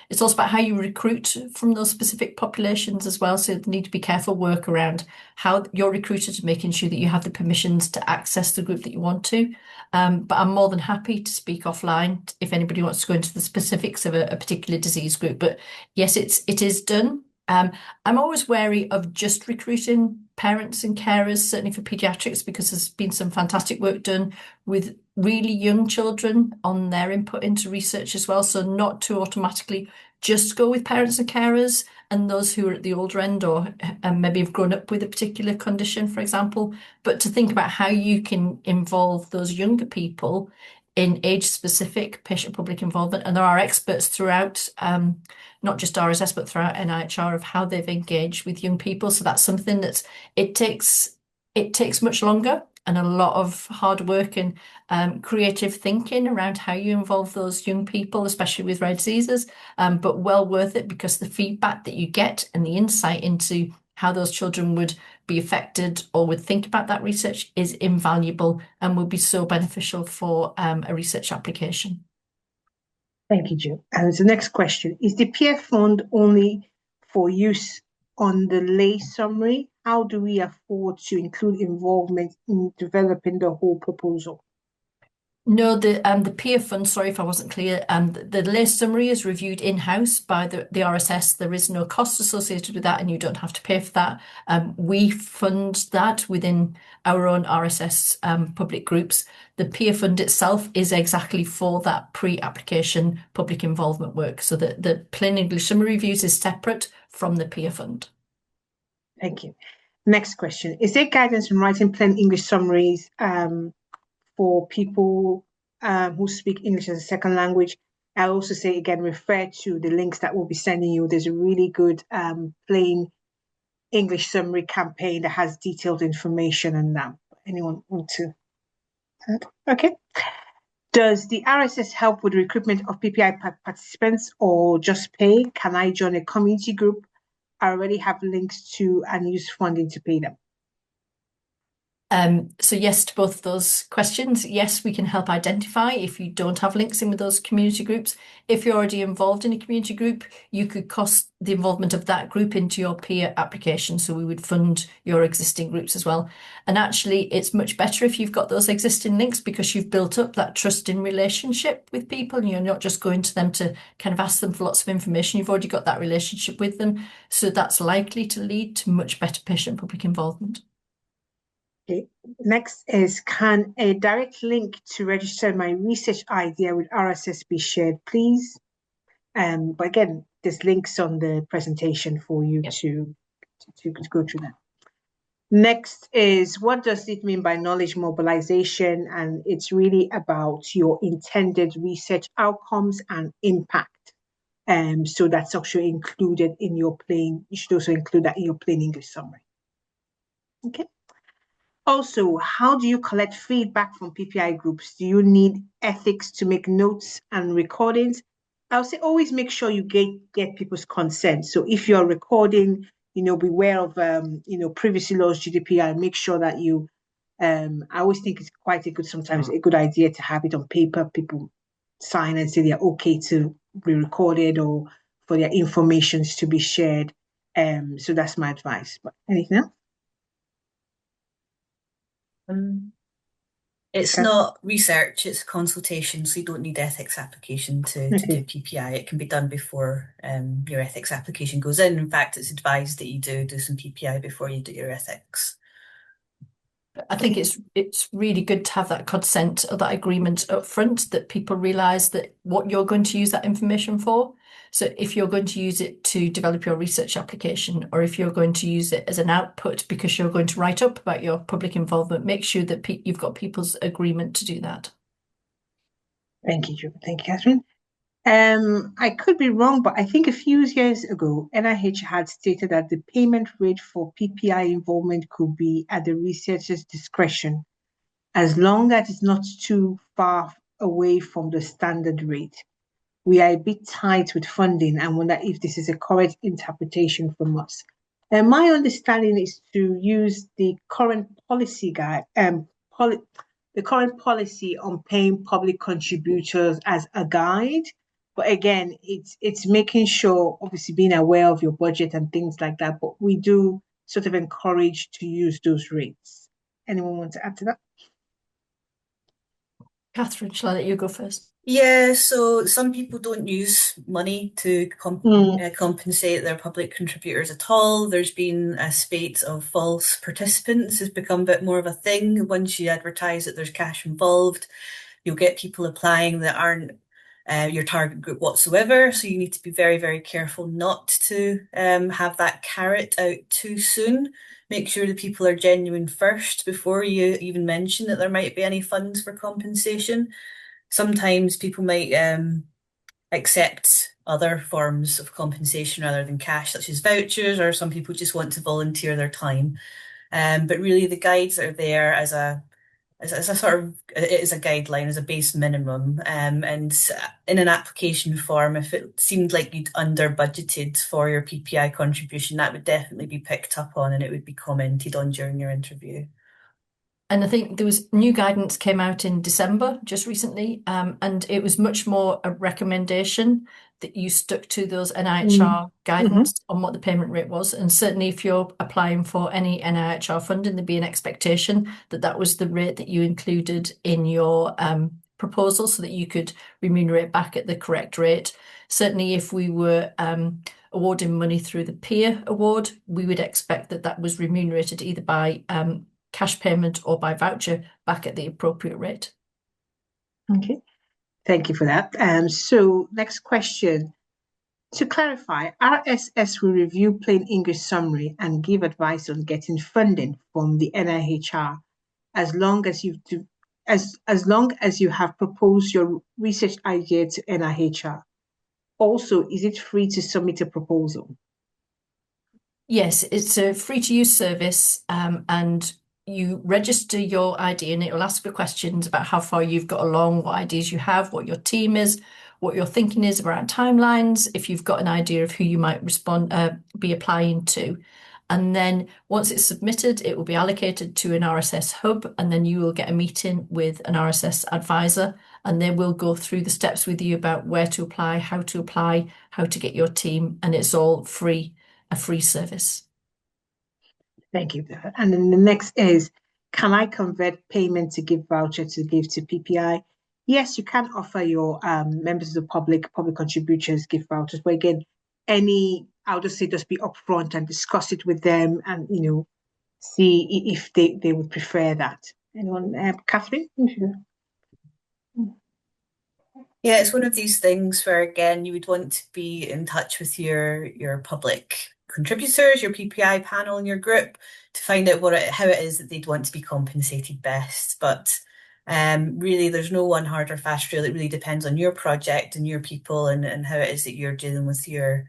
B: It's also about how you recruit from those specific populations as well. So you need to be careful work around how you're recruited, making sure that you have the permissions to access the group that you want to. But I'm more than happy to speak offline if anybody wants to go into the specifics of a particular disease group. But yes, it is done. I'm always wary of just recruiting parents and carers, certainly for pediatrics, because there's been some fantastic work done with really young children on their input into research as well. So not to automatically just go with parents and carers and those who are at the older end or maybe have grown up with a particular condition, for example, but to think about how you can involve those younger people in age-specific patient public involvement. And there are experts throughout, not just RSS, but throughout NIHR of how they've engaged with young people. So that's something it takes It takes much longer and a lot of hard work and creative thinking around how you involve those young people, especially with rare diseases, but well worth it because the feedback that you get and the insight into how those children would be affected or would think about that research is invaluable and will be so beneficial for a research application.
A: Thank you, Jill. And the next question, is the peer fund only for use on the lay summary? How do we afford to include involvement in developing the whole proposal?
B: No, the peer fund, sorry if I wasn't clear, the lay summary is reviewed in-house by the RSS. There is no cost associated with that and you don't have to pay for that. We fund that within our own RSS public groups. The peer fund itself is exactly for that pre-application public involvement work. So the plain English summary reviews is separate from the peer fund.
A: Thank you. Next question, is there guidance on writing plain English summaries for people who speak English as a second language? I also say again, refer to the links that we'll be sending you. There's a really good plain English summary campaign that has detailed information on that. Anyone want to add? Okay. Does the RSS help with recruitment of PPI participants or just pay? Can I join a community group? I already have links to and use funding to pay them.
B: So yes to both of those questions. Yes, we can help identify if you don't have links in with those community groups. If you're already involved in a community group, you could cost the involvement of that group into your peer application. So we would fund your existing groups as well. And actually, it's much better if you've got those existing links because you've built up that trusting relationship with people and you're not just going to them to kind of ask them for lots of information. You've already got that relationship with them. So that's likely to lead to much better patient public involvement.
A: Okay. Next is, can a direct link to register my research idea with RSS be shared, please? But again, there's links on the presentation for you to go through that. Next is, what does it mean by knowledge mobilization? And it's really about your intended research outcomes and impact. So that's also included in your plain, you should also include that in your plain English summary. Okay. Also, how do you collect feedback from PPI groups? Do you need ethics to make notes and recordings? I would say always make sure you get people's consent. So if you're recording, beware of privacy laws, GDPR, make sure that you I always think it's quite sometimes a good idea to have it on paper. People sign and say they're okay to be recorded or for their informations to be shared. So that's my advice. But anything else?
C: It's not research, it's consultation, so you don't need ethics application to do PPI. It can be done before your ethics application goes in. In fact, it's advised that you do some PPI before you do your ethics.
B: I think it's really good to have that consent or that agreement up front that people realise that what you're going to use that information for. So if you're going to use it to develop your research application, or if you're going to use it as an output because you're going to write up about your public involvement, make sure that you've got people's agreement to do that.
A: Thank you, Julie. Thank you, Catherine. I could be wrong, but I think a few years ago, NIH had stated that the payment rate for PPI involvement could be at the researcher's discretion, as long as it's not too far away from the standard rate. We are a bit tight with funding and wonder if this is a correct interpretation from us. And my understanding is to use the current policy the current policy on paying public contributors as a guide. But again, it's making sure, obviously being aware of your budget and things like that, but we do sort of encourage to use those rates. Anyone want to add to that?
B: Catherine, shall I let you go first?
C: Yeah, so some people don't use money to compensate their public contributors at all. There's been a spate of false participants has become a bit more of a thing. Once you advertise that there's cash involved, you'll get people applying that aren't your target group whatsoever. So you need to be very, very careful not to have that carrot out too soon. Make sure the people are genuine first before you even mention that there might be any funds for compensation. Sometimes people might accept other forms of compensation rather than cash, such as vouchers, or some people just want to volunteer their time. But really the guides are there as a sort of, it is a guideline, as a base minimum. And in an application form, if it seemed like you'd under budgeted for your PPI contribution, that would definitely be picked up on and it would be commented on during your interview.
B: And I think there was new guidance came out in December just recently, and it was much more a recommendation that you stuck to those NIHR guidance on what the payment rate was. And certainly if you're applying for any NIHR funding, there'd be an expectation that that was the rate that you included in your proposal so that you could remunerate back at the correct rate. Certainly if we were awarding money through the peer award, we would expect that that was remunerated either by cash payment or by voucher back at the appropriate rate.
A: Okay, thank you for that. So next question. To clarify, RSS will review plain English summary and give advice on getting funding from the NIHR as long as you have proposed your research idea to NIHR. Also, is it free to submit a proposal?
B: Yes, it's a free to use service, and you register your idea and it will ask for questions about how far you've got along, what ideas you have, what your team is, what your thinking is around timelines, if you've got an idea of who you might be applying to. And then once it's submitted, it will be allocated to an RSS hub, and then you will get a meeting with an RSS advisor, and they will go through the steps with you about where to apply, how to get your team, and it's all free, a free service.
A: Thank you. And then the next is, can I convert payment to gift voucher to give to PPI? Yes, you can offer your members of the public contributors gift vouchers, but again, I'll just say just be upfront and discuss it with them and, see if they would prefer that. Anyone, Catherine?
C: Yeah, it's one of these things where, again, you would want to be in touch with your public contributors, your PPI panel in your group to find out how it is that they'd want to be compensated best. But really, there's no one hard or fast rule. It really depends on your project and your people and how it is that you're dealing with your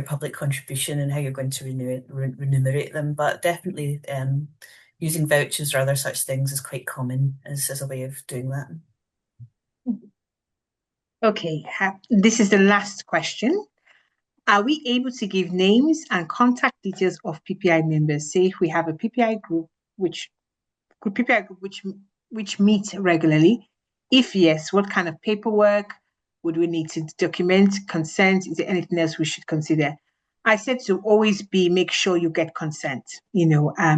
C: public contribution and how you're going to remunerate them. But definitely using vouchers or other such things is quite common as a way of doing that.
A: Okay, this is the last question. Are we able to give names and contact details of PPI members? Say if we have a PPI group which meet regularly. If yes, what kind of paperwork would we need to document? Consent? Is there anything else we should consider? I said to always make sure you get consent.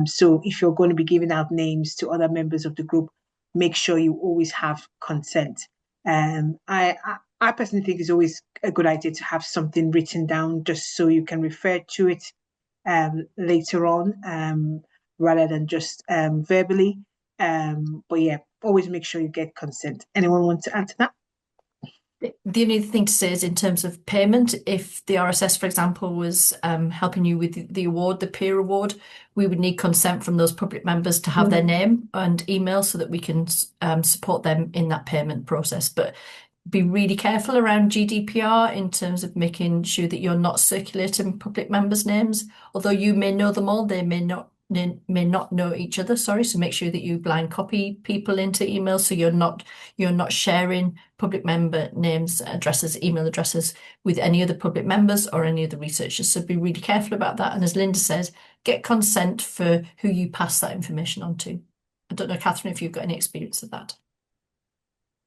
A: So if you're going to be giving out names to other members of the group, make sure you always have consent. I personally think it's always a good idea to have something written down just so you can refer to it later on rather than just verbally. But yeah, always make sure you get consent. Anyone want to add to that?
B: The only thing to say is in terms of payment, if the RSS, for example, was helping you with the award, the peer award, we would need consent from those public members to have their name and email so that we can support them in that payment process. But be really careful around GDPR in terms of making sure that you're not circulating public members' names. Although you may know them all, they may not know each other. Sorry, so make sure that you blind copy people into emails so you're not sharing public member names, addresses, email addresses with any other public members or any other researchers. So be really careful about that. And as Linda says, get consent for who you pass that information on to. I don't know, Catherine, if you've got any experience of that.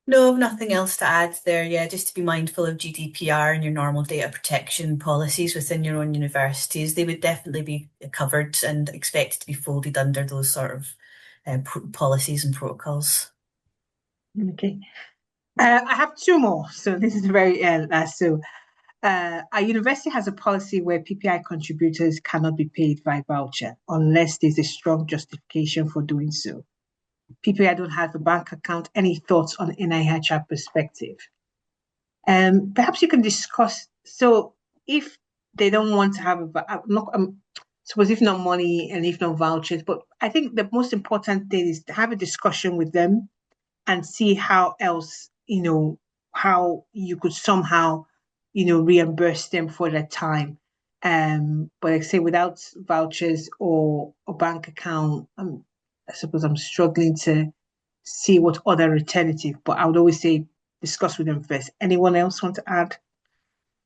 C: No, nothing else to add there. Yeah, just to be mindful of GDPR and your normal data protection policies within your own universities. They would definitely be covered and expected to be folded under those sort of policies and protocols.
A: Okay. I have two more. So this is very last. So our university has a policy where PPI contributors cannot be paid by voucher unless there's a strong justification for doing so. PPI don't have a bank account. Any thoughts on NIHR perspective? Perhaps you can discuss. So if they don't want to have suppose if not money and if not vouchers, but I think the most important thing is to have a discussion with them and see how else, how you could somehow, reimburse them for their time. But like I say, without vouchers or a bank account, I suppose I'm struggling to see what other alternative. But I would always say discuss with them first. Anyone else want to add?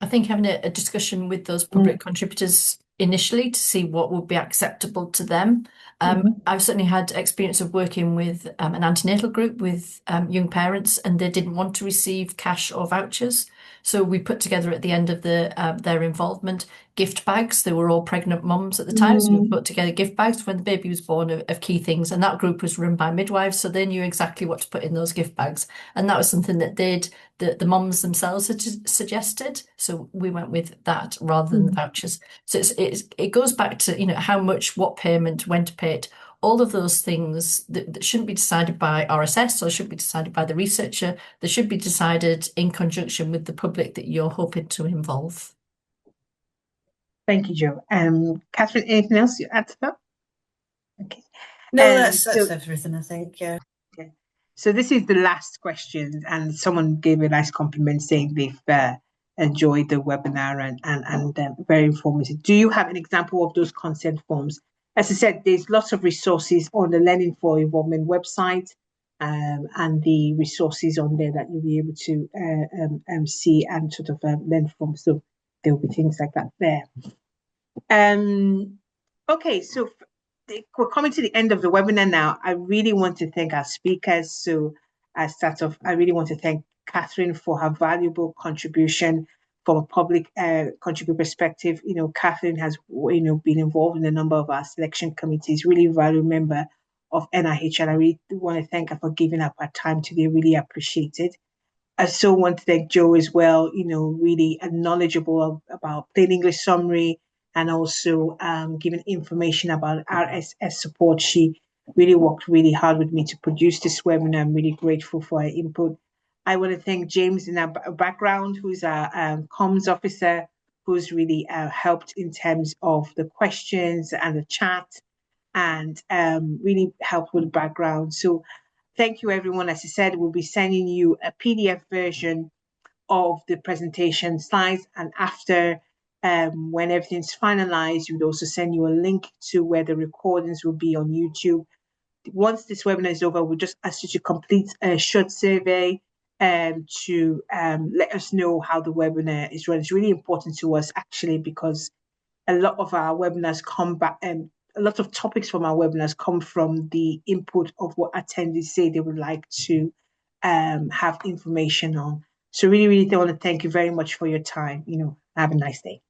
B: I think having a discussion with those public contributors initially to see what would be acceptable to them. I've certainly had experience of working with an antenatal group with young parents, and they didn't want to receive cash or vouchers. So we put together at the end of their involvement gift bags. They were all pregnant mums at the time, so we put together gift bags when the baby was born of key things. And that group was run by midwives, so they knew exactly what to put in those gift bags. And that was something that the mums themselves had suggested. So we went with that rather than the vouchers. So it goes back to, you know, how much, what payment, when to pay it. All of those things that shouldn't be decided by RSS or should be decided by the researcher. They should be decided in conjunction with the public that you're hoping to involve.
A: Thank you, Jo. Catherine, anything else you add to that? Okay.
C: No, that's everything, I think. Yeah.
A: Okay. So this is the last question, and someone gave a nice compliment saying they've enjoyed the webinar and very informative. Do you have an example of those consent forms? As I said, there's lots of resources on the Learning for Involvement website, and the resources on there that you'll be able to see and sort of learn from. So there will be things like that there. Okay, so we're coming to the end of the webinar now. I really want to thank our speakers. So I start off, I really want to thank Catherine for her valuable contribution from a public contributor perspective. You know, Catherine has, you know, been involved in a number of our selection committees, really valuable member of NIHR. And I really want to thank her for giving up her time today. Really appreciate it. I so want to thank Jo as well, you know, really knowledgeable about plain English summary and also giving information about RSS support. She really worked really hard with me to produce this webinar. I'm really grateful for her input. I want to thank James in our background, who's our comms officer, who's really helped in terms of the questions and the chat and really helped with the background. So thank you, everyone. As I said, we'll be sending you a PDF version of the presentation slides. And after, when everything's finalized, we'd also send you a link to where the recordings will be on YouTube. Once this webinar is over, we'll just ask you to complete a short survey to let us know how the webinar is run. It's really important to us, actually, because a lot of our webinars come back and a lot of topics from our webinars come from the input of what attendees say they would like to have information on. So really, really want to thank you very much for your time. You know, have a nice day.